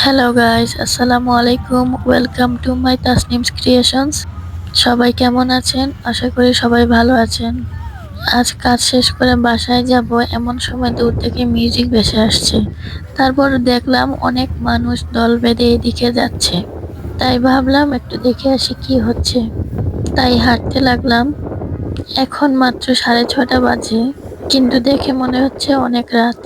Hello guys, আসসালামু আলাইকুম। Welcome to my Tasnim's creations. সবাই কেমন আছেন? আশা করি সবাই ভালো আছেন। আজ কাজ শেষ করে বাসায় যাব এমন সময় দূর থেকে মিউজিক ভেসে আসছে। তারপর দেখলাম অনেক মানুষ দল বেঁধে এদিকে যাচ্ছে। তাই ভাবলাম একটু দেখে আসি কি হচ্ছে। তাই হাঁটতে লাগলাম। এখন মাত্র 6:30 বাজে, কিন্তু দেখে মনে হচ্ছে অনেক রাত।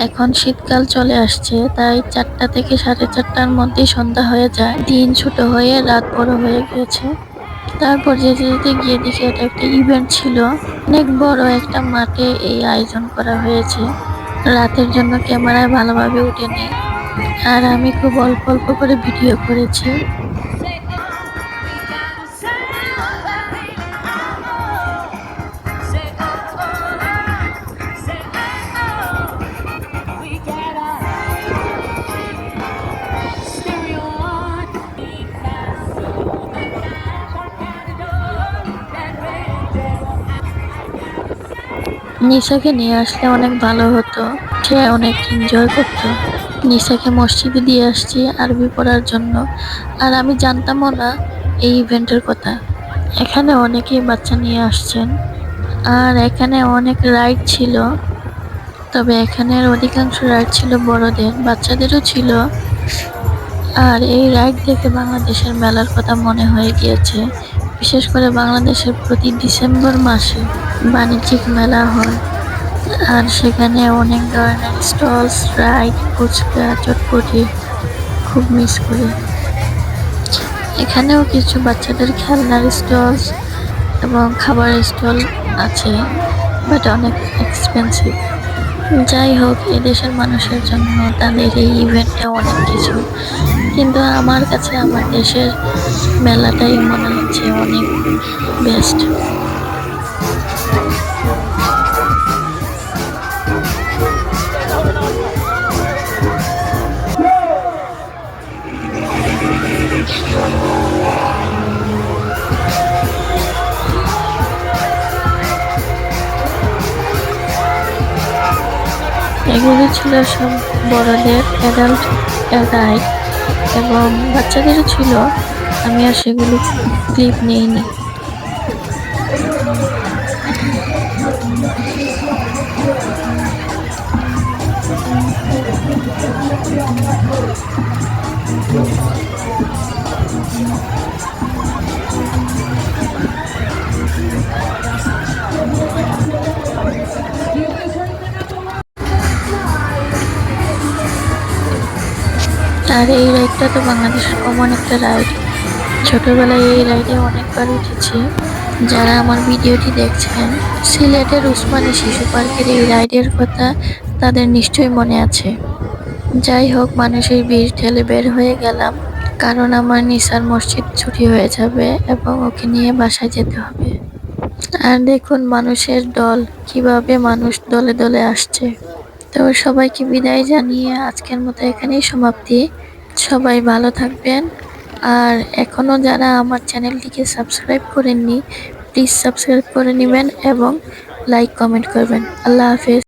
এখন শীতকাল চলে আসছে, তাই 4টা থেকে 4:30টার মধ্যেই সন্ধ্যা হয়ে যায়। দিন ছোট হয়ে রাত বড় হয়ে গিয়েছে। তারপর যেতে যেতে গিয়ে দেখি এটা একটা ইভেন্ট ছিল। অনেক বড় একটা মাঠে এই আয়োজন করা হয়েছে। রাতের জন্য ক্যামেরায় ভালোভাবে উঠেনি, আর আমি খুব অল্প অল্প করে ভিডিও করেছি। নিশাকে নিয়ে আসলে অনেক ভালো হতো, সে অনেক এনজয় করতো। নিশাকে মসজিদে দিয়ে আসছি আরবি পড়ার জন্য, আর আমি জানতামও না এই ইভেন্টের কথা। এখানে অনেকেই বাচ্চা নিয়ে আসছেন, আর এখানে অনেক রাইড ছিল। তবে এখানের অধিকাংশ রাইড ছিল বড়দের, বাচ্চাদেরও ছিল। আর এই রাইড দেখে বাংলাদেশের মেলার কথা মনে হয়ে গিয়েছে। বিশেষ করে বাংলাদেশের প্রতি ডিসেম্বর মাসে বাণিজ্যিক মেলা হয়, আর সেখানে অনেক ধরনের স্টলস, রাইড, ফুচকা, চটপটি খুব মিস করি। এখানেও কিছু বাচ্চাদের খেলনার স্টলস এবং খাবারের স্টল আছে, বাট অনেক এক্সপেন্সিভ। যাই হোক, এদেশের মানুষের জন্য তাদের এই ইভেন্টে অনেক কিছু, কিন্তু আমার কাছে আমার দেশের মেলাটাই মনে হচ্ছে অনেক বেস্ট। এগুলো ছিল সব বড়দের অ্যাডাল্ট রাইড, এবং বাচ্চাদেরও ছিল। আমি আর সেগুলো ক্লিপ নেইনি। আর এই রাইডটা তো বাংলাদেশের কমন একটা রাইড। ছোটবেলায় এই রাইডে অনেকবার উঠেছি। যারা আমার ভিডিওটি দেখছেন, সিলেটের উসমানী শিশু পার্কের এই রাইডের কথা তাদের নিশ্চয়ই মনে আছে। যাই হোক, মানুষের ভিড় ঠেলে বের হয়ে গেলাম, কারণ আমার নিসার মসজিদ ছুটি হয়ে যাবে এবং ওকে নিয়ে বাসায় যেতে হবে। আর দেখুন মানুষের দল, কিভাবে মানুষ দলে দলে আসছে। তো সবাইকে বিদায় জানিয়ে আজকের মতো এখানেই সমাপ্তি। সবাই ভালো থাকবেন। আর এখনো যারা আমার চ্যানেলটিকে সাবস্ক্রাইব করেননি, প্লিজ সাবস্ক্রাইব করে নেবেন এবং লাইক কমেন্ট করবেন। আল্লাহ হাফেজ।